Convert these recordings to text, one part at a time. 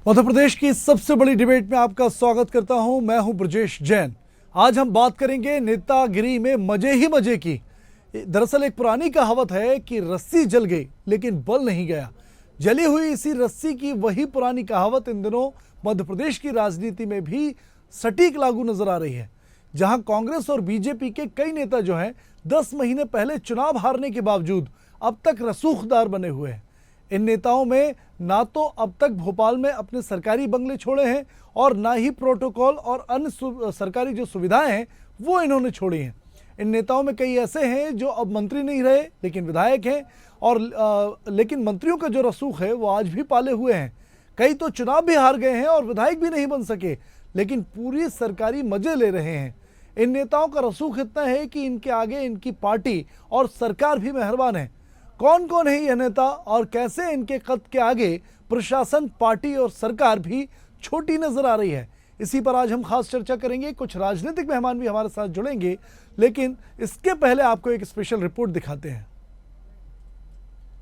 मध्य प्रदेश की सबसे बड़ी डिबेट में आपका स्वागत करता हूं। मैं हूं ब्रजेश जैन। आज हम बात करेंगे नेतागिरी में मजे ही मजे की। दरअसल एक पुरानी कहावत है कि रस्सी जल गई लेकिन बल नहीं गया। जली हुई इसी रस्सी की वही पुरानी कहावत इन दिनों मध्य प्रदेश की राजनीति में भी सटीक लागू नजर आ रही है, जहां कांग्रेस और बीजेपी के कई नेता जो हैं 10 महीने पहले चुनाव हारने के बावजूद अब तक रसूखदार बने हुए हैं। इन नेताओं में ना तो अब तक भोपाल में अपने सरकारी बंगले छोड़े हैं और ना ही प्रोटोकॉल और अन्य सरकारी जो सुविधाएं हैं वो इन्होंने छोड़ी हैं। इन नेताओं में कई ऐसे हैं जो अब मंत्री नहीं रहे लेकिन विधायक हैं और लेकिन मंत्रियों का जो रसूख है वो आज भी पाले हुए हैं। कई तो चुनाव भी हार गए हैं और विधायक भी नहीं बन सके लेकिन पूरी सरकारी मजे ले रहे हैं। इन नेताओं का रसूख इतना है कि इनके आगे इनकी पार्टी और सरकार भी मेहरबान है। कौन कौन है ये नेता और कैसे इनके कद के आगे प्रशासन, पार्टी और सरकार भी छोटी नजर आ रही है, इसी पर आज हम खास चर्चा करेंगे। कुछ राजनीतिक मेहमान भी हमारे साथ जुड़ेंगे, लेकिन इसके पहले आपको एक स्पेशल रिपोर्ट दिखाते हैं।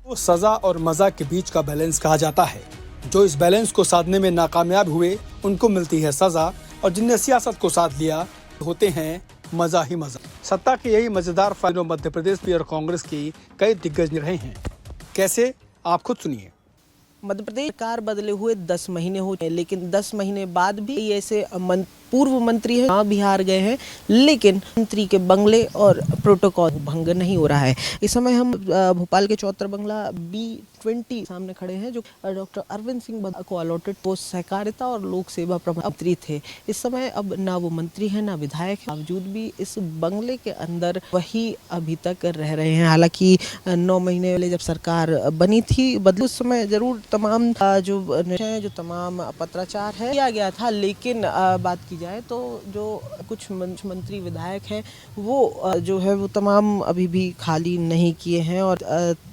वो सजा और मजा के बीच का बैलेंस कहा जाता है। जो इस बैलेंस को साधने में नाकामयाब हुए उनको मिलती है सजा, और जिनने सियासत को साध लिया होते हैं मजा ही मजा। सत्ता के यही मजेदार फायदे मध्य प्रदेश की और कांग्रेस की कई दिग्गज रहे हैं। कैसे, आप खुद सुनिए। मध्य प्रदेश सरकार बदले हुए 10 महीने हो गए, लेकिन 10 महीने बाद भी ऐसे पूर्व मंत्री हैं चुनाव बिहार गए हैं, लेकिन मंत्री के बंगले और प्रोटोकॉल भंग नहीं हो रहा है। इस समय हम भोपाल के चौहत्तर बंगला B20 सामने खड़े हैं, जो डॉक्टर अरविंद सिंह को अलॉटेड पोस्ट सहकारिता और लोक सेवा मंत्री थे। इस समय अब ना वो मंत्री हैं ना विधायक है, बावजूद भी इस बंगले के अंदर वही अभी तक रह रहे हैं। हालांकि 9 महीने पहले जब सरकार बनी थी बदले उस समय जरूर तमाम जो तमाम पत्राचार है किया गया था, लेकिन बात की जाए तो जो कुछ मंत्री विधायक हैं वो जो है वो तमाम अभी भी खाली नहीं किए हैं। और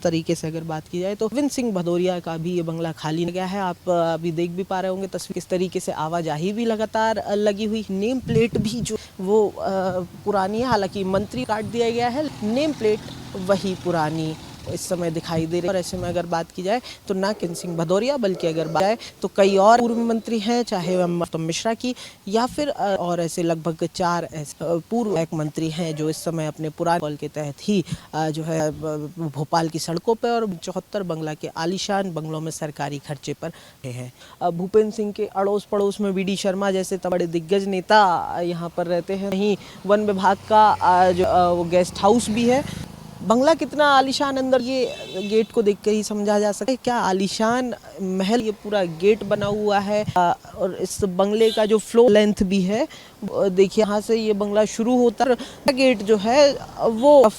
तरीके से अगर बात की जाए तो अरविंद सिंह भदौरिया का भी ये बंगला खाली नहीं गया है। आप अभी देख भी पा रहे होंगे तस्वीर, किस तरीके से आवाजाही भी लगातार लगी हुई। नेम प्लेट भी जो वो पुरानी है, हालांकि मंत्री काट दिया गया है, नेम प्लेट वही पुरानी इस समय दिखाई दे रही है। और ऐसे में अगर बात की जाए तो ना किन सिंह भदौरिया बल्कि अगर बात जाए तो कई और पूर्व मंत्री हैं, चाहे नरोत्तम मिश्रा की या फिर और ऐसे लगभग 4 ऐसे पूर्व मंत्री हैं जो इस समय अपने पुराने कॉल के तहत ही जो है भोपाल की सड़कों पर और 74 बंगला के आलीशान बंगलों में सरकारी खर्चे पर हैं। भूपेंद्र सिंह के अड़ोस पड़ोस में BD शर्मा जैसे बड़े दिग्गज नेता यहाँ पर रहते हैं। वहीं वन विभाग का जो गेस्ट हाउस भी है। बंगला कितना आलीशान, अंदर ये गेट को देखकर ही समझा जा सकता है क्या आलीशान महल ये पूरा गेट बना हुआ है। और इस बंगले का जो फ्लो लेंथ भी है, देखिए यहाँ से ये बंगला शुरू होता है, गेट जो है वो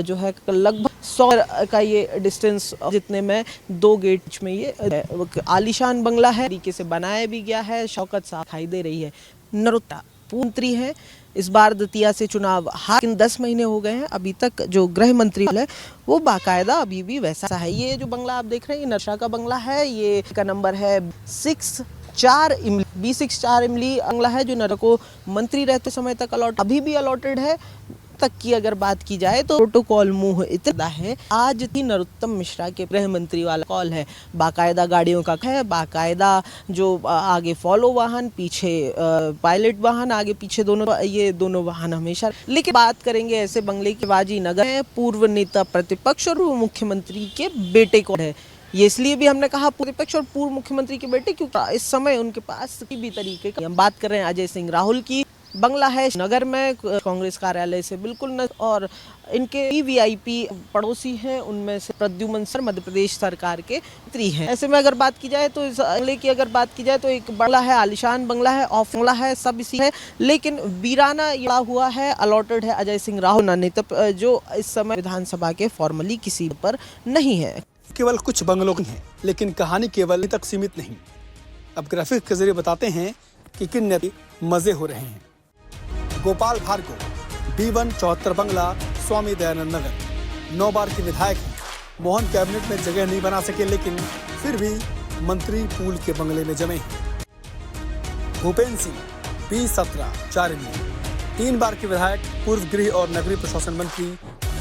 जो है लगभग 100 का ये डिस्टेंस, जितने में 2 गेट में ये आलीशान बंगला है। तरीके से बनाया भी गया है, शौकत साफ दिखाई दे रही है। नरोत्तम मंत्री है, इस बार दतिया से चुनाव हार, 10 महीने हो गए हैं, अभी तक जो गृह मंत्री है वो बाकायदा अभी भी वैसा है। ये जो बंगला आप देख रहे हैं ये नशा का बंगला है, ये का नंबर है 64 इमली, B64 इमली बंगला है, जो नर को मंत्री रहते समय तक अभी भी अलॉटेड है। तक की अगर बात की जाए तो प्रोटोकॉल मुंह इतना है। आज थी नरोत्तम मिश्रा के गृह मंत्री वाला कॉल है, बाकायदा गाड़ियों का है, बाकायदा जो आगे फॉलो वाहन, पीछे पायलट वाहन, आगे पीछे दोनों, ये दोनों वाहन हमेशा। लेकिन बात करेंगे ऐसे बंगले की, बाजी नगर है, पूर्व नेता प्रतिपक्ष और मुख्यमंत्री के बेटे को है। ये इसलिए भी हमने कहा प्रतिपक्ष और पूर्व मुख्यमंत्री के बेटे क्योंकि इस समय उनके पास किसी भी तरीके का, हम बात कर रहे हैं अजय सिंह राहुल की, बंगला है नगर में कांग्रेस कार्यालय से बिल्कुल न, और इनके VIP पड़ोसी हैं, उनमें से प्रद्युमन सर मध्य प्रदेश सरकार के मंत्री हैं। ऐसे में अगर बात की जाए तो इस बंगले की अगर बात की जाए तो एक बंगला है, आलीशान बंगला है, ऑफ बंगला है, सब इसी है, लेकिन वीराना यड़ा हुआ है, अलॉटेड है अजय सिंह राहुल नेता, जो इस समय विधानसभा के फॉर्मली किसी पर नहीं है। केवल कुछ बंगलों की है, लेकिन कहानी केवल तक सीमित नहीं। अब ग्राफिक के जरिए बताते हैं कि किन नेता मजे हो रहे हैं। गोपाल भार्गव, B1 74 बंगला, स्वामी दयानंद नगर, 9 बार के विधायक हैं। मोहन कैबिनेट में जगह नहीं बना सके, लेकिन फिर भी मंत्री पूल के बंगले में जमे हैं। भूपेंद्र सिंह, B17 4 इमली, 3 बार के विधायक, पूर्व गृह और नगरीय प्रशासन मंत्री,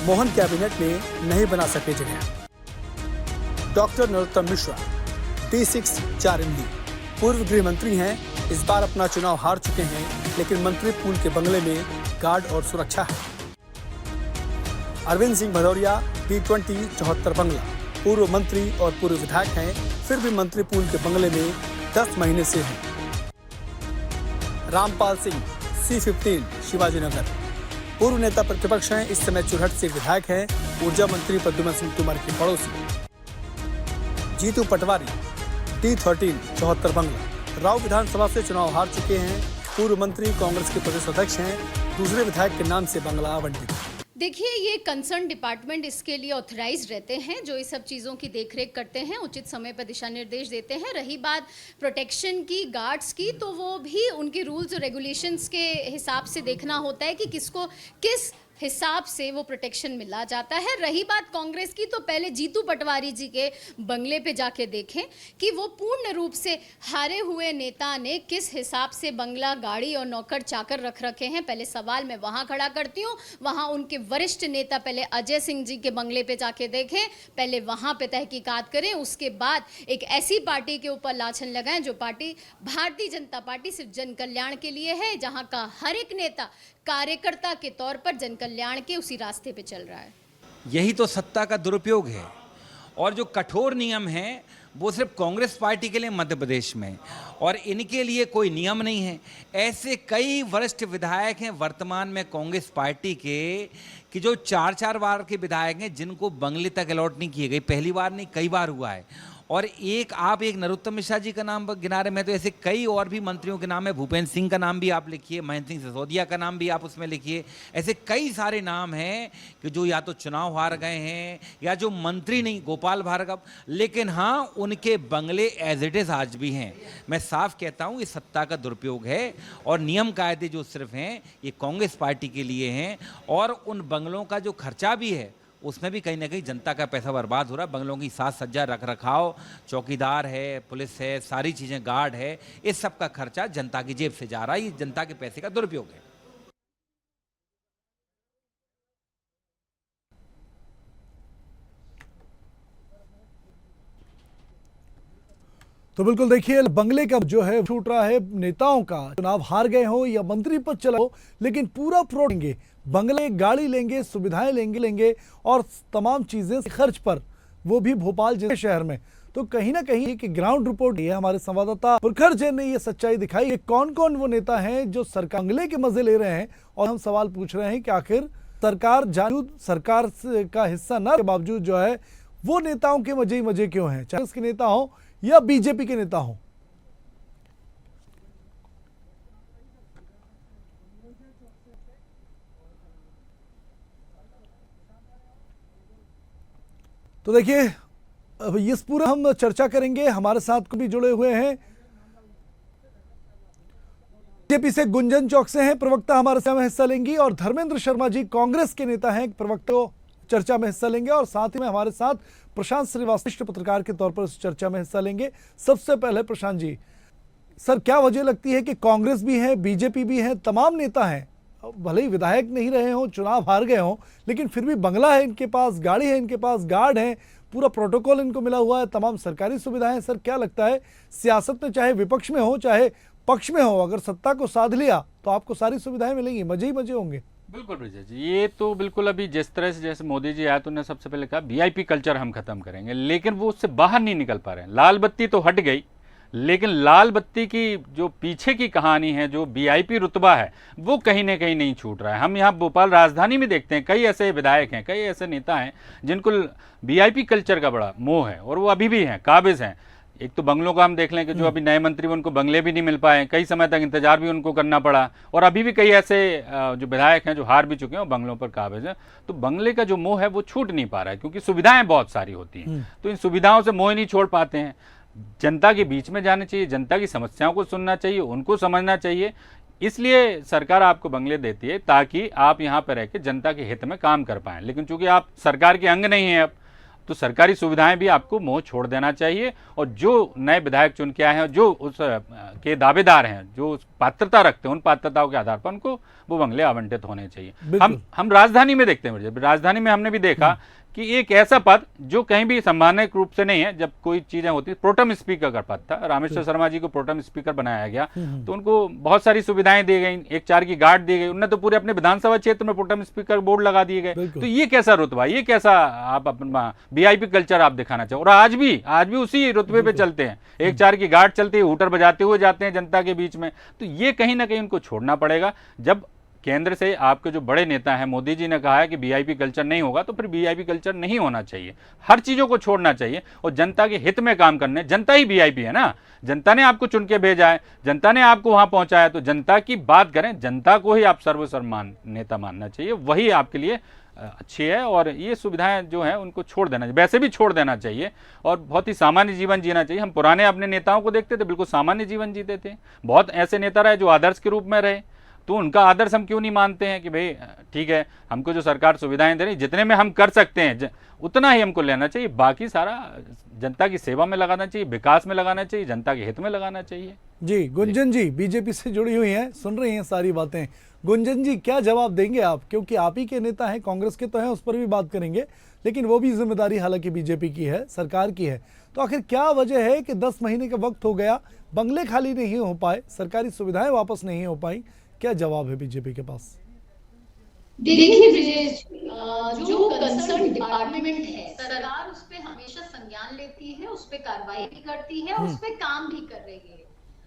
मोहन कैबिनेट में नहीं बना सके जगह। डॉक्टर नरोत्तम मिश्रा, B6 4 इमली, पूर्व गृह मंत्री हैं, इस बार अपना चुनाव हार चुके हैं, लेकिन मंत्री पूल के बंगले में गार्ड और सुरक्षा है। अरविंद सिंह भदौरिया B20 74 बंगला, पूर्व मंत्री और पूर्व विधायक हैं, फिर भी मंत्री पूल के बंगले में 10 महीने से हैं। रामपाल सिंह C15 शिवाजी नगर, पूर्व नेता प्रतिपक्ष हैं, इस समय चुरहट से विधायक हैं, ऊर्जा मंत्री प्रद्युमन सिंह तोमर के पड़ोसी। जीतू पटवारी D13 74 बंगला, राव विधानसभा से चुनाव हार चुके हैं, पूर्व मंत्री कांग्रेस के प्रदेश अध्यक्ष हैं, दूसरे विधायक के नाम से बंगला आवंटित। देखिए, ये कंसर्न डिपार्टमेंट इसके लिए ऑथराइज रहते हैं, जो इस सब चीज़ों की देखरेख करते हैं, उचित समय पर दिशा निर्देश देते हैं। रही बात प्रोटेक्शन की, गार्ड्स की, तो वो भी उनके रूल्स और रेगुलेशंस के हिसाब से देखना होता है कि किसको किस हिसाब से वो प्रोटेक्शन मिला जाता है। रही बात कांग्रेस की, तो पहले जीतू पटवारी जी के बंगले पे जाके देखें कि वो पूर्ण रूप से हारे हुए नेता ने किस हिसाब से बंगला, गाड़ी और नौकर चाकर रख रखे हैं। पहले सवाल मैं वहाँ खड़ा करती हूँ, वहाँ उनके वरिष्ठ नेता पहले अजय सिंह जी के बंगले पे जाके देखें, पहले वहाँ पे तहकीकात करें, उसके बाद एक ऐसी पार्टी के ऊपर लाछन लगाएं जो पार्टी भारतीय जनता पार्टी सिर्फ जन कल्याण के लिए है, जहाँ का हर एक नेता कार्यकर्ता के तौर पर जन कल्याण के उसी रास्ते पे चल रहा है। यही तो सत्ता का दुरुपयोग है। और जो कठोर नियम हैं वो सिर्फ कांग्रेस पार्टी के लिए मध्य प्रदेश में, और इनके लिए कोई नियम नहीं है। ऐसे कई वरिष्ठ विधायक हैं वर्तमान में कांग्रेस पार्टी के कि जो 4-4 बार के विधायक हैं जिनको बंगले तक अलॉट नहीं किए गए। पहली बार नहीं, कई बार हुआ है। और एक नरोत्तम मिश्रा जी का नाम गिना रहे, मैं तो ऐसे कई और भी मंत्रियों के नाम है, भूपेंद्र सिंह का नाम भी आप लिखिए, महेंद्र सिंह सिसोदिया का नाम भी आप उसमें लिखिए। ऐसे कई सारे नाम हैं कि जो या तो चुनाव हार गए हैं या जो मंत्री नहीं, गोपाल भार्गव, लेकिन हाँ उनके बंगले एज इट इज आज भी हैं। मैं साफ कहता हूँ ये सत्ता का दुरुपयोग है, और नियम कायदे जो सिर्फ हैं ये कांग्रेस पार्टी के लिए हैं, और उन बंगलों का जो खर्चा भी है उसमें भी कहीं ना कहीं जनता का पैसा बर्बाद हो रहा है। बंगलों की साज सज्जा, रख रखाव, चौकीदार है, पुलिस है, सारी चीज़ें, गार्ड है, इस सब का खर्चा जनता की जेब से जा रहा है। ये जनता के पैसे का दुरुपयोग है। तो बिल्कुल देखिए, बंगले का जो है छूट रहा है नेताओं का, चुनाव हार गए हो या मंत्री पद चला हो, लेकिन पूरा लेंगे, बंगले, गाड़ी लेंगे, सुविधाएं लेंगे और तमाम चीजें खर्च पर, वो भी भोपाल जैसे शहर में। तो कहीं ना कहीं एक ग्राउंड रिपोर्ट है, हमारे संवाददाता प्रखर जैन ने ये सच्चाई दिखाई है। कौन कौन वो नेता हैं जो सरकार बंगले के मजे ले रहे हैं, और हम सवाल पूछ रहे हैं कि आखिर सरकार सरकार का हिस्सा न के बावजूद जो है वो नेताओं के मजे ही मजे क्यों हैं, चाहे उसके नेता हो या बीजेपी के नेता हो। तो देखिए, अब इस पूरा हम चर्चा करेंगे। हमारे साथ को भी जुड़े हुए हैं बीजेपी से गुंजन चौक से हैं प्रवक्ता, हमारे साथ में हिस्सा लेंगी, और धर्मेंद्र शर्मा जी कांग्रेस के नेता हैं, प्रवक्ता चर्चा में हिस्सा लेंगे, और साथ ही में हमारे साथ प्रशांत श्रीवास्तव पत्रकार के तौर पर इस चर्चा में हिस्सा लेंगे। सबसे पहले प्रशांत जी, सर क्या वजह लगती है कि कांग्रेस भी है, बीजेपी भी है, तमाम नेता हैं, भले ही विधायक नहीं रहे हों, चुनाव हार गए हों, लेकिन फिर भी बंगला है इनके पास, गाड़ी है इनके पास, गार्ड है, पूरा प्रोटोकॉल इनको मिला हुआ है, तमाम सरकारी सुविधाएं। सर क्या लगता है, सियासत में चाहे विपक्ष में हो चाहे पक्ष में हो, अगर सत्ता को साध लिया तो आपको सारी सुविधाएं मिलेंगी, मजे ही मजे होंगे। बिल्कुल ब्रजेश जी, ये तो बिल्कुल अभी जिस तरह से जैसे मोदी जी आए तो उन्होंने सबसे पहले कहा वीआईपी कल्चर हम खत्म करेंगे, लेकिन वो उससे बाहर नहीं निकल पा रहे हैं। लाल बत्ती तो हट गई, लेकिन लाल बत्ती की जो पीछे की कहानी है, जो वीआईपी रुतबा है, वो कहीं ना कहीं नहीं छूट रहा है। हम यहाँ भोपाल राजधानी में देखते हैं कई ऐसे विधायक हैं, कई ऐसे नेता हैं जिनको वीआईपी कल्चर का बड़ा मोह है, और वो अभी भी हैं, काबिज हैं। एक तो बंगलों का हम देख लें कि जो अभी नए मंत्री उनको बंगले भी नहीं मिल पाए, कई समय तक इंतजार भी उनको करना पड़ा, और अभी भी कई ऐसे जो विधायक हैं जो हार भी चुके हैं और बंगलों पर काबिज हैं। तो बंगले का जो मोह है वो छूट नहीं पा रहा है, क्योंकि सुविधाएं बहुत सारी होती हैं, तो इन सुविधाओं से मोह नहीं छोड़ पाते हैं। जनता के बीच में जाना चाहिए, जनता की समस्याओं को सुनना चाहिए, उनको समझना चाहिए। इसलिए सरकार आपको बंगले देती है ताकि आप यहाँ पर रह के जनता के हित में काम कर पाएं, लेकिन चूंकि आप सरकार के अंग नहीं हैं अब, तो सरकारी सुविधाएं भी आपको मोह छोड़ देना चाहिए। और जो नए विधायक चुन के आए हैं, जो उस के दावेदार हैं, जो पात्रता रखते हैं, उन पात्रताओं के आधार पर उनको वो बंगले आवंटित होने चाहिए। हम राजधानी में देखते हैं, राजधानी में हमने भी देखा कि एक ऐसा पद जो कहीं भी संवैधानिक रूप से नहीं है, जब कोई चीजें होती, प्रोटेम स्पीकर का पद था, रामेश्वर शर्मा जी को प्रोटेम स्पीकर बनाया गया, तो उनको बहुत सारी सुविधाएं दी गई, 1-4 की गार्ड दी गई, उन्हें तो पूरे अपने विधानसभा क्षेत्र में प्रोटेम स्पीकर बोर्ड लगा दिए गए। तो ये कैसा रुतबा, ये कैसा आप अपना वीआईपी कल्चर आप दिखाना चाहो। और आज भी उसी रुतबे पे चलते हैं, 1-4 की गार्ड चलती है, हूटर बजाते हुए जाते हैं जनता के बीच में। तो ये कहीं ना कहीं उनको छोड़ना पड़ेगा। जब केंद्र से आपके जो बड़े नेता हैं, मोदी जी ने कहा है कि वीआईपी कल्चर नहीं होगा, तो फिर वीआईपी कल्चर नहीं होना चाहिए। हर चीजों को छोड़ना चाहिए और जनता के हित में काम करने। जनता ही वीआईपी है ना, जनता ने आपको चुन के भेजा है, जनता ने आपको वहां पहुंचाया, तो जनता की बात करें, जनता को ही आप सर्वसम्मान नेता मानना चाहिए, वही आपके लिए अच्छी है। और ये सुविधाएं जो है उनको छोड़ देना चाहिए, वैसे भी छोड़ देना चाहिए और बहुत ही सामान्य जीवन जीना चाहिए। हम पुराने अपने नेताओं को देखते थे, बिल्कुल सामान्य जीवन जीते थे। बहुत ऐसे नेता रहे जो आदर्श के रूप में रहे, तो उनका आदर्श हम क्यों नहीं मानते हैं कि भाई ठीक है, हमको जो सरकार सुविधाएं दे रही, जितने में हम कर सकते हैं उतना ही हमको लेना चाहिए, बाकी सारा जनता की सेवा में लगाना चाहिए, विकास में लगाना चाहिए, जनता के हित में लगाना चाहिए। जी गुंजन जी बीजेपी से जुड़ी हुई हैं, सुन रही हैं सारी बातें। गुंजन जी क्या जवाब देंगे आप, क्योंकि आप ही के नेता हैं, कांग्रेस के तो हैं, उस पर भी बात करेंगे, लेकिन वो भी जिम्मेदारी हालांकि बीजेपी की है, सरकार की है। तो आखिर क्या वजह है कि 10 महीने का वक्त हो गया, बंगले खाली नहीं हो पाए, सरकारी सुविधाएं वापस नहीं हो पाई? क्या जवाब है बीजेपी के पास? देखिए ब्रिजेश, जो कंसर्न डिपार्टमेंट है, सरकार उस पे हमेशा संज्ञान लेती है, उस पे कार्रवाई भी करती है और उस पे काम भी कर रही है।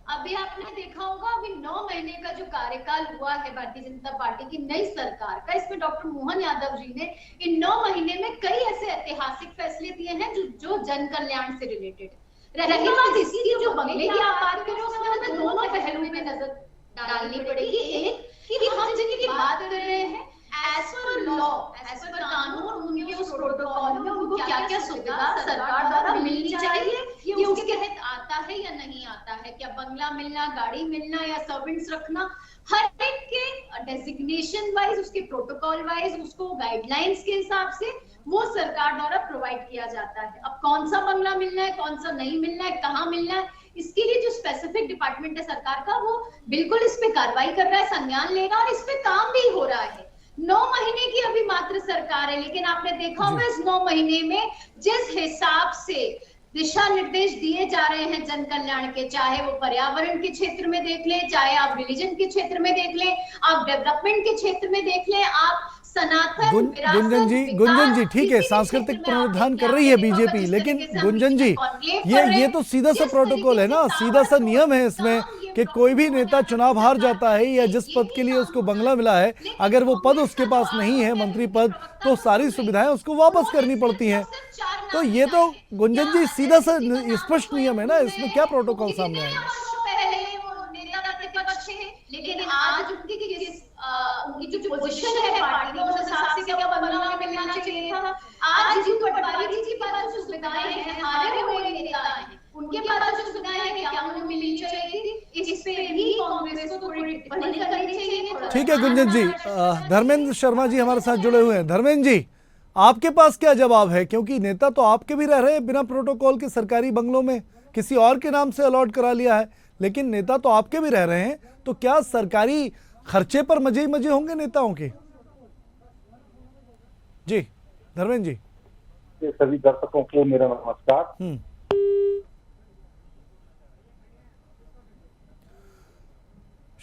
अभी आपने देखा होगा, अभी 9 महीने का जो कार्यकाल हुआ है भारतीय जनता पार्टी की नई सरकार का, इसमें डॉक्टर मोहन यादव जी ने इन 9 महीने में कई ऐसे ऐतिहासिक फैसले दिए हैं जो जन कल्याण से रिलेटेड। रही बात इसकी, जो बंगले की आप बात कर रहे हो, उसमें हमें दोनों पहलुओं में नजर डालनी पड़ेगी। एक कि हम जिनकी बात कर रहे हैं, as per law, as per कानून, उनके उस प्रोटोकॉल में उनको क्या क्या सुविधा सरकार द्वारा मिलनी चाहिए, ये उसके तहत आता है या नहीं आता है। क्या बंगला मिलना, गाड़ी मिलना या सर्वेंट्स रखना, हर एक के डेजिग्नेशन वाइज, उसके प्रोटोकॉल वाइज, उसको गाइडलाइंस के हिसाब से वो सरकार द्वारा प्रोवाइड किया जाता है। अब कौन सा बंगला मिलना है, कौन सा नहीं मिलना है, कहाँ मिलना है, इसके लिए जो स्पेसिफिक डिपार्टमेंट है सरकार का, वो बिल्कुल इस पे कार्रवाई कर रहा है, संज्ञान ले रहा है और इस पे काम भी हो रहा है। 9 महीने की अभी मात्र सरकार है, लेकिन आपने देखा होगा इस 9 महीने में जिस हिसाब से दिशा निर्देश दिए जा रहे हैं जन कल्याण के, चाहे वो पर्यावरण के क्षेत्र में देख ले, चाहे आप रिलीजन के क्षेत्र में देख ले, आप डेवलपमेंट के क्षेत्र में देख ले, आप गुंजन जी ठीक है, सांस्कृतिक पुनरुत्थान कर रही है बीजेपी, लेकिन गुंजन जी ये तो सीधा सा प्रोटोकॉल है ना, सीधा सा नियम है इसमें कि कोई भी नेता चुनाव हार जाता है या जिस पद के लिए उसको बंगला मिला है, अगर वो पद उसके पास नहीं है, मंत्री पद, तो सारी सुविधाएं उसको वापस करनी पड़ती हैं। तो ये तो गुंजन जी सीधा सा स्पष्ट नियम है ना, इसमें क्या प्रोटोकॉल सामने आएगा? लेकिन आज उनकी जो पोजीशन है पार्टी में, उस हिसाब से क्या बंगला मिलना चाहिए था। आज जीतू पटवारी जी के पास जो सुविधाएं हैं, हारे हुए नेता हैं, उनके पास जो सुविधाएं हैं, क्या उन्हें मिलनी चाहिए थी, इस पे भी कांग्रेस को थोड़ी टिप्पणी करनी चाहिए। ठीक है गुंजन जी। धर्मेंद्र शर्मा जी हमारे साथ जुड़े हुए हैं। धर्मेंद्र जी, आपके पास क्या जवाब है, क्योंकि नेता तो आपके भी रह रहे हैं बिना प्रोटोकॉल के सरकारी बंगलों में, किसी और के नाम से अलॉट करा लिया है, लेकिन नेता तो आपके भी रह रहे हैं, तो क्या सरकारी खर्चे पर मजे ही मजे होंगे नेताओं के? जी धर्मेंद्र जी। सभी दर्शकों को मेरा नमस्कार।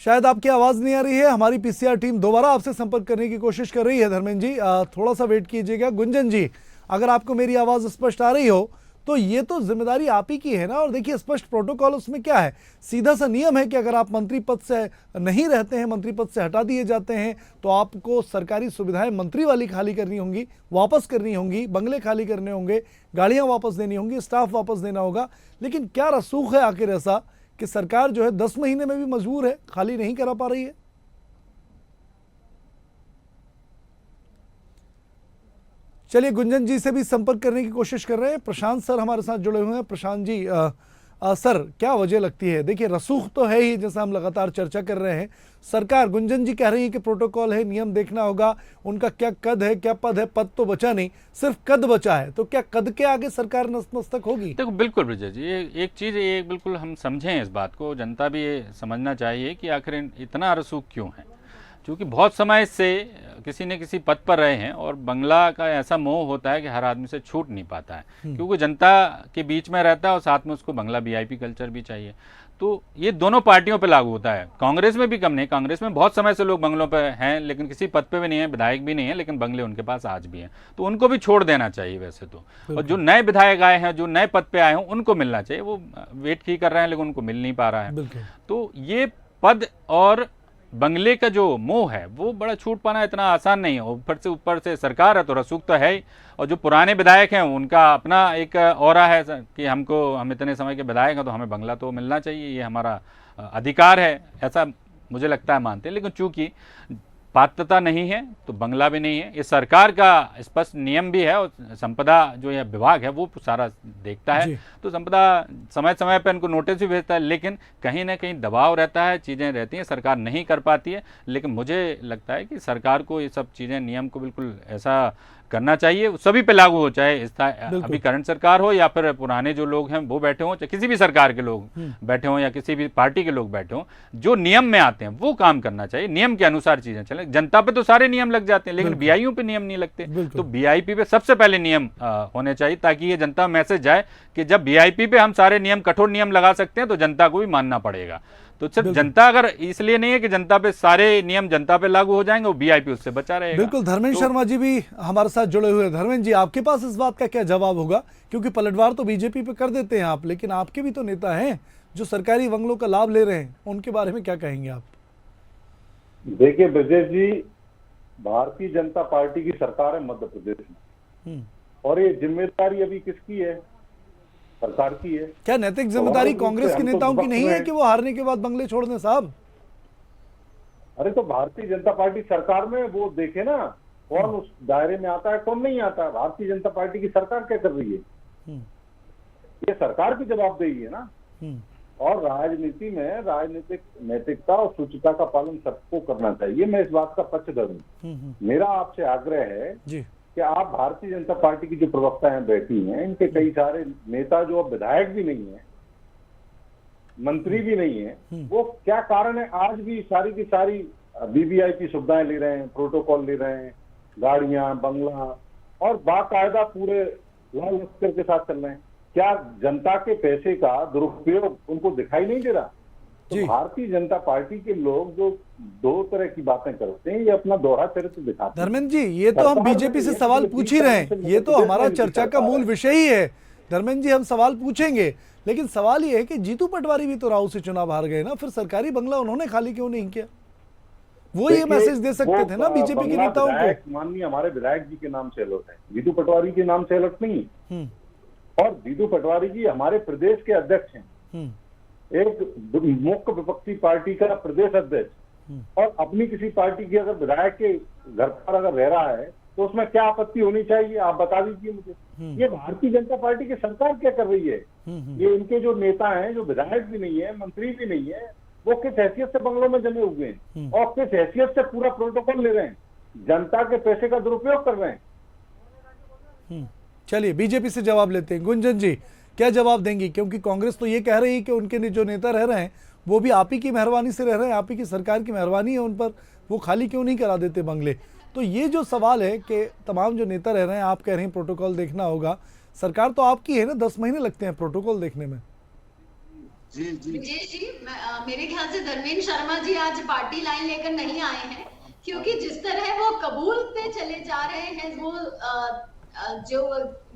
शायद आपकी आवाज नहीं आ रही है, हमारी पीसीआर टीम दोबारा आपसे संपर्क करने की कोशिश कर रही है। धर्मेंद्र जी थोड़ा सा वेट कीजिएगा। गुंजन जी, अगर आपको मेरी आवाज स्पष्ट आ रही हो तो ये तो जिम्मेदारी आप ही की है ना। और देखिए स्पष्ट प्रोटोकॉल उसमें क्या है, सीधा सा नियम है कि अगर आप मंत्री पद से नहीं रहते हैं, मंत्री पद से हटा दिए जाते हैं, तो आपको सरकारी सुविधाएं मंत्री वाली खाली करनी होंगी, वापस करनी होंगी, बंगले खाली करने होंगे, गाड़ियां वापस देनी होंगी, स्टाफ वापस देना होगा। लेकिन क्या रसूख है आखिर ऐसा कि सरकार जो है 10 महीने में भी मजबूर है, खाली नहीं करा पा रही है? चलिए गुंजन जी से भी संपर्क करने की कोशिश कर रहे हैं। प्रशांत सर हमारे साथ जुड़े हुए हैं। प्रशांत जी सर, क्या वजह लगती है? देखिए रसूख तो है ही, जैसा हम लगातार चर्चा कर रहे हैं। सरकार, गुंजन जी कह रही है कि प्रोटोकॉल है, नियम देखना होगा, उनका क्या कद है, क्या पद है, पद तो बचा नहीं, सिर्फ कद बचा है, तो क्या कद के आगे सरकार नतमस्तक होगी? देखो बिल्कुल ब्रिजेश जी, एक चीज़ ये बिल्कुल हम समझें इस बात को, जनता भी ये समझना चाहिए कि आखिर इतना रसूख क्यों है। क्योंकि बहुत समय से किसी न किसी पद पर रहे हैं और बंगला का ऐसा मोह होता है कि हर आदमी से छूट नहीं पाता है, क्योंकि जनता के बीच में रहता है और साथ में उसको बंगला वीआईपी कल्चर भी चाहिए। तो ये दोनों पार्टियों पे लागू होता है, कांग्रेस में भी कम नहीं। कांग्रेस में बहुत समय से लोग बंगलों पे हैं लेकिन किसी पद पे भी नहीं है, विधायक भी नहीं है, लेकिन बंगले उनके पास आज भी हैं, तो उनको भी छोड़ देना चाहिए वैसे तो। और जो नए विधायक आए हैं, जो नए पद पे आए हैं, उनको मिलना चाहिए। वो वेट ही कर रहे हैं लेकिन उनको मिल नहीं पा रहा है। तो ये पद और बंगले का जो मोह है वो बड़ा छूट पाना इतना आसान नहीं है। ऊपर से सरकार है तो रसूख तो है ही, और जो पुराने विधायक हैं उनका अपना एक ऑरा है कि हम इतने समय के विधायक हैं तो हमें बंगला तो मिलना चाहिए, ये हमारा अधिकार है, ऐसा मुझे लगता है मानते हैं। लेकिन चूंकि पात्रता नहीं है तो बंगला भी नहीं है, ये सरकार का स्पष्ट नियम भी है और संपदा जो यह विभाग है वो सारा देखता है। तो संपदा समय समय पर इनको नोटिस भी भेजता है, लेकिन कहीं ना कहीं दबाव रहता है, चीज़ें रहती हैं, सरकार नहीं कर पाती है। लेकिन मुझे लगता है कि सरकार को ये सब चीज़ें, नियम को बिल्कुल ऐसा करना चाहिए, सभी पे लागू हो, चाहे अभी करंट सरकार हो या फिर पुराने जो लोग हैं वो बैठे हों, चाहे किसी भी सरकार के लोग बैठे हों या किसी भी पार्टी के लोग बैठे हों, जो नियम में आते हैं वो काम करना चाहिए, नियम के अनुसार चीजें चले। जनता पे तो सारे नियम लग जाते हैं लेकिन बीआईयू पे नियम नहीं लगते, तो बीआईपी पे सबसे पहले नियम होने चाहिए, ताकि ये जनता मैसेज जाए कि जब बीआईपी पे हम सारे नियम, कठोर नियम लगा सकते हैं तो जनता को भी मानना पड़ेगा। तो सिर्फ जनता, अगर इसलिए नहीं है कि जनता पे सारे नियम जनता पे लागू हो जाएंगे, वो बीआईपी उससे बचा रहेगा। बिल्कुल। धर्मेंद्र शर्मा जी भी हमारे साथ जुड़े हुए हैं। धर्मेंद्र जी, आपके पास इस बात का क्या जवाब होगा, क्योंकि पलटवार तो बीजेपी पे कर देते हैं आप, लेकिन आपके भी तो नेता हैं जो सरकारी बंगलों का लाभ ले रहे हैं, उनके बारे में क्या कहेंगे आप? देखिए ब्रजेश जी, भारतीय जनता पार्टी की सरकार है मध्य प्रदेश में, और ये जिम्मेदारी अभी किसकी है? सरकार की है। क्या नैतिक जिम्मेदारी कांग्रेस के नेताओं की नहीं है कि वो हारने के बाद बंगले छोड़ दें साहब? अरे तो भारतीय जनता पार्टी सरकार में वो देखे ना, कौन उस दायरे में आता है कौन नहीं आता है। भारतीय जनता पार्टी की सरकार क्या कर रही है, ये सरकार की जवाबदेही है ना। और राजनीति में राजनीतिक नैतिकता और शुचिता का पालन सबको करना चाहिए, मैं इस बात का पक्षधर हूँ। मेरा आपसे आग्रह है कि आप भारतीय जनता पार्टी की जो प्रवक्ता हैं बैठी हैं, इनके कई सारे नेता जो अब विधायक भी नहीं है, मंत्री भी नहीं है, वो क्या कारण है आज भी सारी की सारी वीवीआईपी सुविधाएं ले रहे हैं, प्रोटोकॉल ले रहे हैं, गाड़ियां, बंगला, और बाकायदा पूरे लाल लश्कर के साथ चल रहे हैं। क्या जनता के पैसे का दुरुपयोग उनको दिखाई नहीं दे रहा? तो भारतीय जनता पार्टी के लोग जो दो तरह की बातें करते हैं, ये अपना दोहरा चरित्र दिखाते हैं। धर्मेंद्र जी, ये तो हम बीजेपी से सवाल पूछ ही रहे हैं, ये तो हमारा चर्चा का मूल विषय ही है। धर्मेंद्र जी, हम सवाल पूछेंगे, लेकिन सवाल ये है कि जीतू पटवारी भी तो राव से चुनाव हार गए ना, फिर सरकारी बंगला उन्होंने खाली क्यों नहीं किया? वो ये मैसेज दे सकते थे ना बीजेपी के नेताओं को। माननीय हमारे विधायक जी के नाम से अलर्ट है, जीतू पटवारी के नाम से अलर्ट नहीं है। और जीतू पटवारी जी हमारे प्रदेश के अध्यक्ष हैं, एक मुख्य विपक्षी पार्टी का प्रदेश अध्यक्ष, और अपनी किसी पार्टी की अगर विधायक के घर पर अगर रह रहा है तो उसमें क्या आपत्ति होनी चाहिए, आप बता दीजिए मुझे। ये भारतीय जनता पार्टी की सरकार क्या कर रही है? ये इनके जो नेता हैं, जो विधायक भी नहीं है, मंत्री भी नहीं है, वो किस हैसियत से बंगलों में जमे हुए हैं और किस हैसियत से पूरा प्रोटोकॉल ले रहे हैं, जनता के पैसे का दुरुपयोग कर रहे हैं। चलिए बीजेपी से जवाब लेते हैं। गुंजन जी, क्या जवाब देंगी? क्योंकि कांग्रेस तो ये कह रही है कि उनके जो नेता रह रहे हैं वो भी आप ही की मेहरबानी से रह रहे हैं, आप ही की सरकार की मेहरबानी है उन पर, वो खाली क्यों नहीं करा देते बंगले? तो ये जो सवाल है कि तमाम जो नेता रह रहे हैं, आप कह रहे हैं प्रोटोकॉल देखना होगा, सरकार तो आपकी है ना, 10 महीने लगते हैं प्रोटोकॉल देखने में। जी, मेरे ख्याल से धर्मेंद्र शर्मा जी आज पार्टी लाइन लेकर नहीं आए हैं, क्योंकि जिस तरह वो कबूलते चले जा रहे हैं, वो जो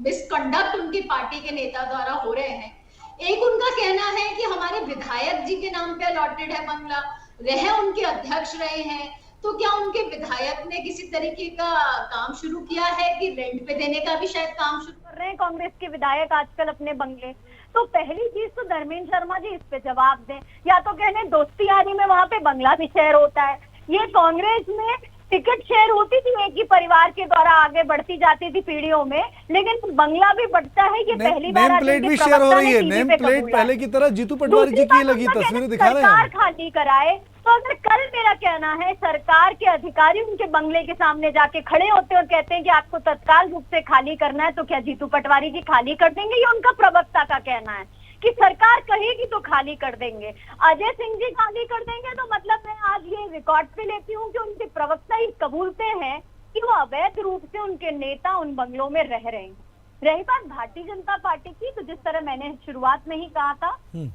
मिसकंडक्ट उनकी पार्टी के नेता द्वारा हो रहे हैं। एक उनका कहना है कि हमारे विधायक जी के नाम पे अलॉटेड है बंगला, वह उनके अध्यक्ष रहे हैं, तो क्या उनके विधायक ने किसी तरीके का काम शुरू किया है कि रेंट पे देने का भी शायद काम शुरू कर रहे हैं कांग्रेस के विधायक आजकल अपने बंगले? तो पहली चीज तो धर्मेंद्र शर्मा जी इस पे जवाब दें, या तो कहने दोस्ती यारी में वहां पे बंगला भी शेयर होता है। ये कांग्रेस में टिकट शेयर होती थी, एक ही परिवार के द्वारा आगे बढ़ती जाती थी पीढ़ियों में, लेकिन बंगला भी बढ़ता है। ये पहली बार नेम प्लेट भी शेयर हो रही है, नेम प्लेट पहले की तरह जीतू पटवारी जी की लगी तस्वीरें दिखा रहे हैं। सरकार खाली कराए, तो अगर कल मेरा कहना है सरकार के अधिकारी उनके बंगले के सामने जाके खड़े होते और कहते हैं कि आपको तत्काल रूप से खाली करना है, तो क्या जीतू पटवारी जी खाली कर देंगे? ये उनका प्रवक्ता का कहना है। कि सरकार कहेगी तो खाली कर देंगे। अजय सिंह जी खाली कर देंगे तो मतलब मैं आज ये रिकॉर्ड पे लेती हूँ कि उनके प्रवक्ता ही कबूलते हैं कि वो अवैध रूप से उनके नेता उन बंगलों में रह रहे हैं। रही बात भारतीय जनता पार्टी की, तो जिस तरह मैंने शुरुआत में ही कहा था,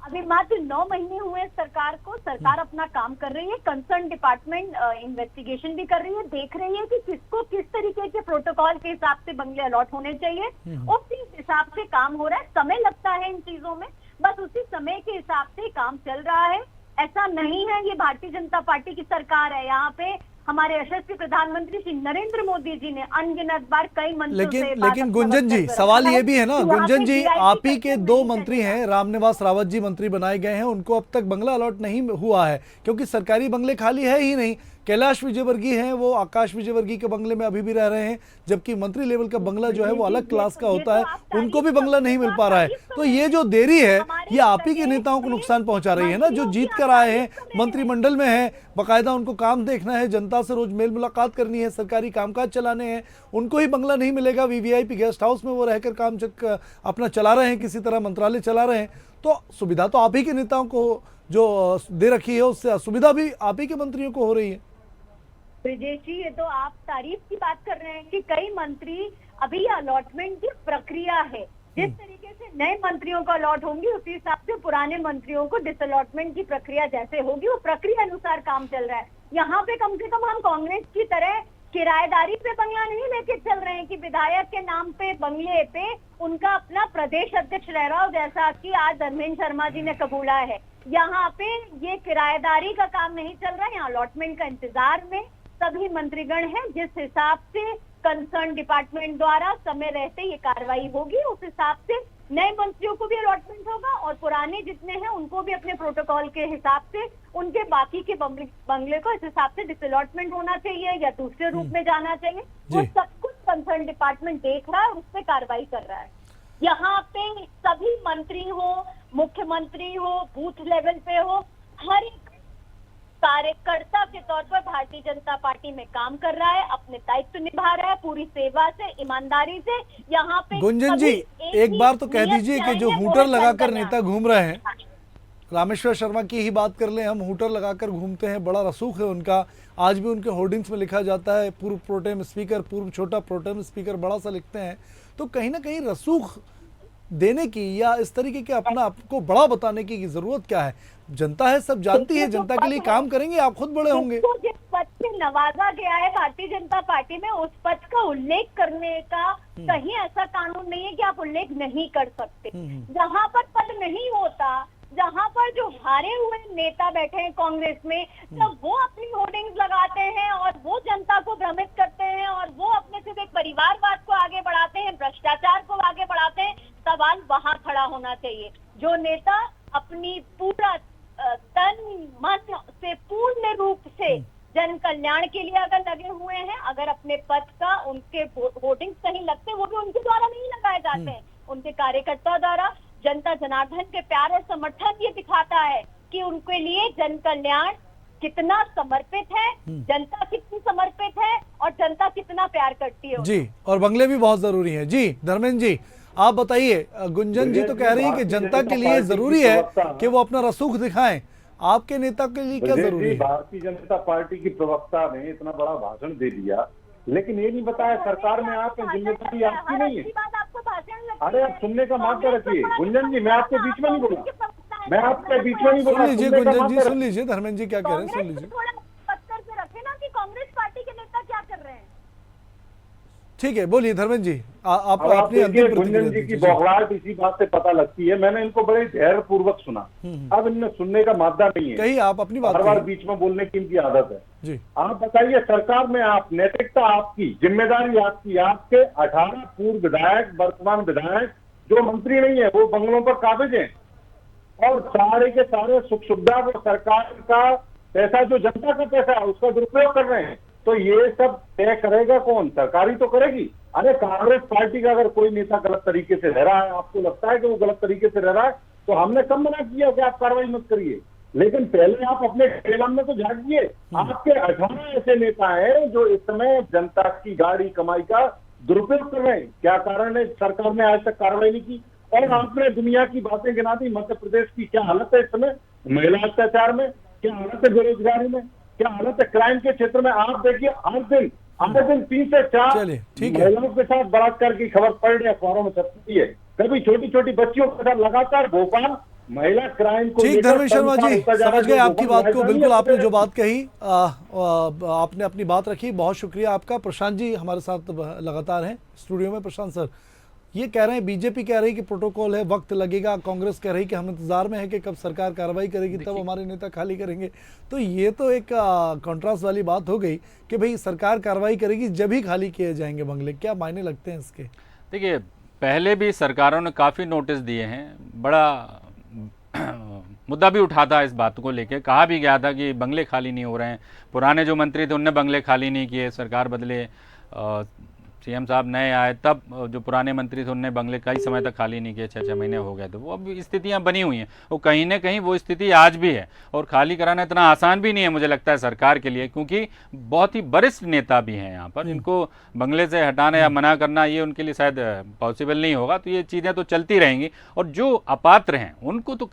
अभी मात्र 9 महीने हुए सरकार को, सरकार अपना काम कर रही है। कंसर्न डिपार्टमेंट इन्वेस्टिगेशन भी कर रही है, देख रही है कि किसको किस तरीके के प्रोटोकॉल के हिसाब से बंगले अलॉट होने चाहिए, उसी हिसाब से काम हो रहा है। समय लगता है इन चीजों में, बस उसी समय के हिसाब से काम चल रहा है। ऐसा नहीं है ये भारतीय जनता पार्टी की सरकार है। यहाँ पे हमारे यशस्वी प्रधानमंत्री श्री नरेंद्र मोदी जी ने अनगिनत बार कई मंत्रियों से लेकिन गुंजन जी, सवाल ये भी है ना गुंजन जी, आप ही के 2 मंत्री हैं, रामनिवास रावत जी मंत्री बनाए गए हैं, उनको अब तक बंगला अलॉट नहीं हुआ है क्योंकि सरकारी बंगले खाली है ही नहीं। कैलाश विजयवर्गीय हैं, वो आकाश विजयवर्गीय के बंगले में अभी भी रह रहे हैं, जबकि मंत्री लेवल का बंगला जो है वो अलग क्लास का होता है, उनको भी बंगला नहीं मिल पा रहा है। तो ये जो देरी है ये आप ही के नेताओं को नुकसान पहुंचा रही है ना, जो जीत कर आए हैं, मंत्रिमंडल में है, बाकायदा उनको काम देखना है, जनता से रोज मेल मुलाकात करनी है, सरकारी कामकाज चलाने हैं, उनको ही बंगला नहीं मिलेगा। वीवीआईपी गेस्ट हाउस में वो रहकर काम अपना चला रहे हैं, किसी तरह मंत्रालय चला रहे हैं। तो सुविधा तो आप ही के नेताओं को जो दे रखी है, उससे असुविधा भी आप ही के मंत्रियों को हो रही है। ब्रिजेश जी, ये तो आप तारीफ की बात कर रहे हैं कि कई मंत्री, अभी अलॉटमेंट की प्रक्रिया है। जिस तरीके से नए मंत्रियों को अलॉट होंगी उसी हिसाब से पुराने मंत्रियों को डिसअलॉटमेंट की प्रक्रिया जैसे होगी वो प्रक्रिया अनुसार काम चल रहा है। यहाँ पे कम से कम हम कांग्रेस की तरह किराएदारी पे बंगला नहीं लेके चल रहे हैं कि विधायक के नाम पे बंगले पे उनका अपना प्रदेश अध्यक्ष रह रहा हो, जैसा कि आज धर्मेंद्र शर्मा जी ने कबूला है। यहाँ पे ये किराएदारी का काम नहीं चल रहा है, यहाँ अलॉटमेंट का इंतजार में सभी मंत्रीगण हैं। जिस हिसाब से कंसर्न डिपार्टमेंट द्वारा समय रहते ये कार्रवाई होगी, उस हिसाब से नए मंत्रियों को भी अलॉटमेंट होगा और पुराने जितने हैं उनको भी अपने प्रोटोकॉल के हिसाब से उनके बाकी के बंगले को इस हिसाब से डिसअलॉटमेंट होना चाहिए या दूसरे रूप में जाना चाहिए। वो सब कुछ कंसर्न डिपार्टमेंट देख रहा है और उस पर कार्रवाई कर रहा है। यहाँ पे सभी मंत्री हो, मुख्यमंत्री हो, बूथ लेवल पे हो, हर एक कार्यकर्ता के तौर पर भारतीय जनता पार्टी में काम कर रहा है, अपने दायित्व निभा रहा है पूरी सेवा से, ईमानदारी से। यहाँ पे गुंजन जी, एक बार तो कह दीजिए कि जो हूटर लगाकर नेता घूम रहे हैं, रामेश्वर शर्मा की ही बात कर लें हम, हूटर लगाकर घूमते हैं, बड़ा रसूख है उनका। आज भी उनके होर्डिंग्स में लिखा जाता है पूर्व प्रोटेम स्पीकर, पूर्व छोटा प्रोटेम स्पीकर बड़ा सा लिखते हैं। तो कहीं ना कहीं रसूख देने की या इस तरीके के अपना आपको बड़ा बताने की जरूरत क्या है? जनता है, सब जानती है, जनता के लिए काम करेंगे, आप खुद बड़े होंगे। जिस पद से नवाजा गया है भारतीय जनता पार्टी में, उस पद का उल्लेख करने का कहीं ऐसा कानून नहीं है कि आप उल्लेख नहीं कर सकते। जहाँ पर पद नहीं होता, जहाँ पर जो हारे हुए नेता बैठे हैं कांग्रेस में, जब वो अपनी होर्डिंग्स लगाते हैं और वो जनता को भ्रमित करते हैं और वो अपने सिर्फ एक परिवारवाद को आगे बढ़ाते हैं, भ्रष्टाचार को आगे बढ़ाते हैं, सवाल वहां खड़ा होना चाहिए। जो नेता अपनी पूरा तन मन से पूर्ण रूप से जन कल्याण के लिए अगर लगे हुए हैं, अगर अपने पद का उनके होर्डिंग्स कहीं लगते हैं, वो भी उनके द्वारा नहीं लगाए जाते हैं, उनके कार्यकर्ता द्वारा। जनता जनार्दन के प्यार और समर्थन ये दिखाता है कि उनके लिए जन कल्याण कितना समर्पित है, जनता कितनी समर्पित है और जनता कितना प्यार करती है जी। और बंगले भी बहुत जरूरी है जी। धर्मेंद्र जी, आप बताइए। गुंजन जी तो कह रही है कि जनता के लिए जरूरी है कि वो अपना रसूख दिखाएं, आपके नेता के लिए क्या जरूरी है? भारतीय जनता पार्टी की प्रवक्ता ने इतना बड़ा भाषण दे दिया, लेकिन ये नहीं बताया सरकार में आप जिम्मेदारी आपकी नहीं है। अरे आप सुनने का मौका रखिए। गुंजन जी, मैं आपके बीच में नहीं बोला, मैं आपके बीच में नहीं बोला। सुन लीजिए गुंजन जी, सुन लीजिए धर्मेंद्र जी क्या कह रहे हैं, सुन लीजिए। पत्थर पे रखे ना कि कांग्रेस पार्टी के नेता क्या कर रहे हैं। ठीक है, बोलिए धर्मेंद्र जी, आप अपनी देखिए, गुंजन जी की बौखलाहट इसी बात से पता लगती है। मैंने इनको बड़े धैर्य पूर्वक सुना, अब इनमें सुनने का मादा नहीं है। कहीं आप अपनी बात हर बार बीच में बोलने की इनकी आदत है जी। आप बताइए, सरकार में आप, नैतिकता आपकी, जिम्मेदारी आपकी, आपके 18 पूर्व विधायक, वर्तमान विधायक जो मंत्री नहीं है वो बंगलों पर काबिज हैं और सारे के सारे सुख सुविधा वो सरकार का पैसा, जो जनता का पैसा है, उसका दुरुपयोग कर रहे हैं। तो ये सब तय करेगा कौन? सरकारी तो करेगी। अरे कांग्रेस पार्टी का अगर कोई नेता गलत तरीके से रह रहा है, आपको लगता है कि वो गलत तरीके से रह रहा है, तो हमने कब मना किया कि आप कार्रवाई मत करिए, लेकिन पहले आप अपने टेलम में तो झांकिए। आपके 18 ऐसे नेता हैं जो इस समय जनता की गाड़ी कमाई का दुरुपयोग कर रहे हैं। क्या कारण है सरकार ने आज तक कार्रवाई नहीं की? और आपने दुनिया की बातें गिना दी। मध्य प्रदेश की क्या हालत है इस समय, महिला अत्याचार में क्या हालत है, बेरोजगारी में क्या हालत है, क्राइम के क्षेत्र में आप देखिए हर दिन 3 से 4 चलिए, ठीक है। महिलाओं के साथ बलात्कार की खबर पड़ रही है, अखबारों में छपती है। कभी छोटी छोटी बच्चियों के साथ लगातार भोपाल महिला क्राइम को ठीक, लेकर धर्मेश शर्मा जी, होता जा रहा है, समझ गए जो आपकी भोपाल बात को। राजधानी बिल्कुल है। आपने जो बात कही, आपने अपनी बात रखी, बहुत शुक्रिया आपका। प्रशांत जी हमारे साथ लगातार हैं स्टूडियो में। प्रशांत सर, ये कह रहे हैं, बीजेपी कह रही है कि प्रोटोकॉल है, वक्त लगेगा, कांग्रेस कह रही है कि हम इंतजार में है कि कब सरकार कार्रवाई करेगी तब हमारे नेता खाली करेंगे। तो ये तो एक कॉन्ट्रास्ट वाली बात हो गई कि भाई सरकार कार्रवाई करेगी जब ही खाली किए जाएंगे बंगले। क्या मायने लगते हैं इसके? देखिए, पहले भी सरकारों ने काफ़ी नोटिस दिए हैं, बड़ा मुद्दा भी उठा था इस बात को लेके, कहा भी गया था कि बंगले खाली नहीं हो रहे हैं। पुराने जो मंत्री थे उनने बंगले खाली नहीं किए, सरकार बदले, सीएम साहब नए आए, तब जो पुराने मंत्री थे उनने बंगले कई समय तक खाली नहीं किए, 6-6 महीने हो गए थे। वो अब स्थितियां बनी हुई हैं, वो कहीं ना कहीं वो स्थिति आज भी है। और खाली कराना इतना आसान भी नहीं है मुझे लगता है सरकार के लिए, क्योंकि बहुत ही वरिष्ठ नेता भी हैं यहाँ पर, इनको बंगले से हटाना या मना करना ये उनके लिए शायद पॉसिबल नहीं होगा। तो ये चीज़ें तो चलती रहेंगी। और जो अपात्र हैं उनको तो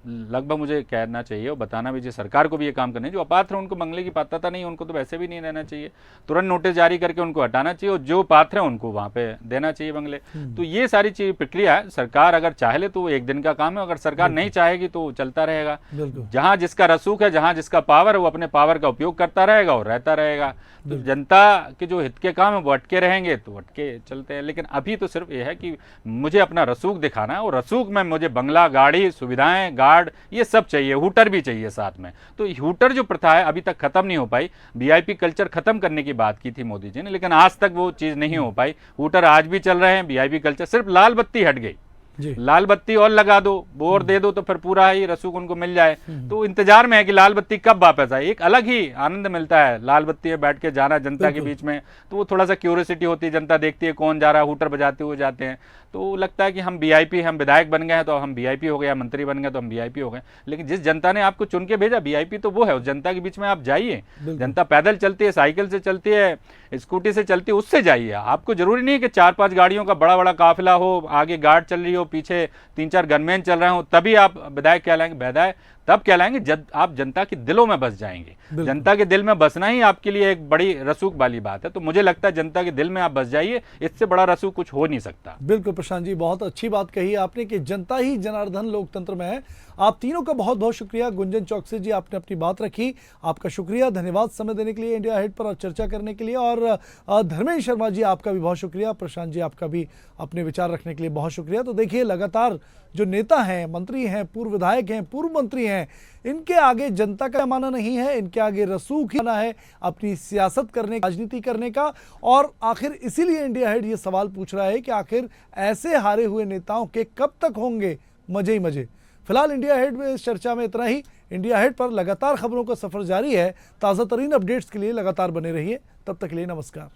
लगभग मुझे कहना चाहिए और बताना भी चाहिए, सरकार को भी ये काम करना है। जो अपात्र हैं उनको बंगले की पात्रता नहीं, उनको तो वैसे भी नहीं रहना चाहिए, तुरंत नोटिस जारी करके उनको हटाना चाहिए, और जो पात्र हैं उनको वहाँ पे देना चाहिए बंगले। तो ये सारी चीज प्रक्रिया है। सरकार अगर चाहे तो एक दिन का काम है, अगर सरकार नहीं चाहेगी तो चलता रहेगा। जहाँ जिसका रसूख है, जहाँ जिसका पावर है, वो अपने पावर का उपयोग करता रहेगा और रहता रहेगा। तो जनता के जो हित के काम है वो अटके रहेंगे तो अटके चलते हैं। लेकिन अभी तो सिर्फ ये है कि मुझे अपना रसूख दिखाना है, और रसूख में मुझे बंगला, गाड़ी, सुविधाएं, गार्ड, ये सब चाहिए, हूटर भी चाहिए साथ में। तो हूटर जो प्रथा है अभी तक खत्म नहीं हो पाई। वीआईपी कल्चर खत्म करने की बात की थी मोदी जी ने, लेकिन आज तक वो चीज नहीं हो पाई। हूटर आज भी चल रहे हैं, वीआईपी कल्चर, सिर्फ लाल बत्ती हट गई। लाल बत्ती और लगा दो, बोर दे दो, तो फिर पूरा ही रसूख उनको मिल जाए। तो इंतजार में है कि लाल बत्ती कब वापस आए। एक अलग ही आनंद मिलता है लाल बत्ती में बैठ के जाना जनता के बीच में, तो वो थोड़ा सा क्यूरियोसिटी होती है, जनता देखती है कौन जा रहा है, हूटर बजाते हुए जाते हैं। तो लगता है कि हम वीआईपी, हम विधायक बन गए हैं तो हम वीआईपी हो गए, मंत्री बन गए तो हम वीआईपी हो गए। लेकिन जिस जनता ने आपको चुन के भेजा, वीआईपी तो वो है, उस जनता के बीच में आप जाइए। जनता पैदल चलती है, साइकिल से चलती है, स्कूटी से चलती है, उससे जाइए। आपको जरूरी नहीं है कि 4-5 गाड़ियों का बड़ा बड़ा काफिला हो, आगे गार्ड चल रही हो, पीछे 3-4 गनमैन चल रहे हो, तभी आप विधायक कहलाएंगे। विधायक तब कहलाएंगे जब आप जनता के दिलों में बस जाएंगे। जनता के दिल में बसना ही आपके लिए एक बड़ी रसूख वाली बात है। तो मुझे लगता है जनता के दिल में आप बस जाइए, इससे बड़ा रसूख कुछ हो नहीं सकता। बिल्कुल प्रशांत जी, बहुत अच्छी बात कही आपने कि जनता ही जनार्दन लोकतंत्र में है। आप तीनों का बहुत बहुत शुक्रिया। गुंजन चौकसी जी, आपने अपनी बात रखी, आपका शुक्रिया, धन्यवाद समय देने के लिए, इंडिया हेड पर चर्चा करने के लिए। और धर्मेश शर्मा जी, आपका भी बहुत शुक्रिया। प्रशांत जी, आपका भी अपने विचार रखने के लिए बहुत शुक्रिया। तो देखिए, लगातार जो नेता हैं, मंत्री हैं, पूर्व विधायक हैं, पूर्व मंत्री हैं, इनके आगे जनता का माना नहीं है, इनके आगे रसूख ही माना है अपनी सियासत करने, राजनीति करने का। और आखिर इसीलिए इंडिया हेड ये सवाल पूछ रहा है कि आखिर ऐसे हारे हुए नेताओं के कब तक होंगे मजे ही मजे। फिलहाल इंडिया हेड में इस चर्चा में इतना ही। इंडिया हेड पर लगातार खबरों का सफर जारी है। ताज़ा तरीन अपडेट्स के लिए लगातार बने रहिए। तब तक के लिए नमस्कार।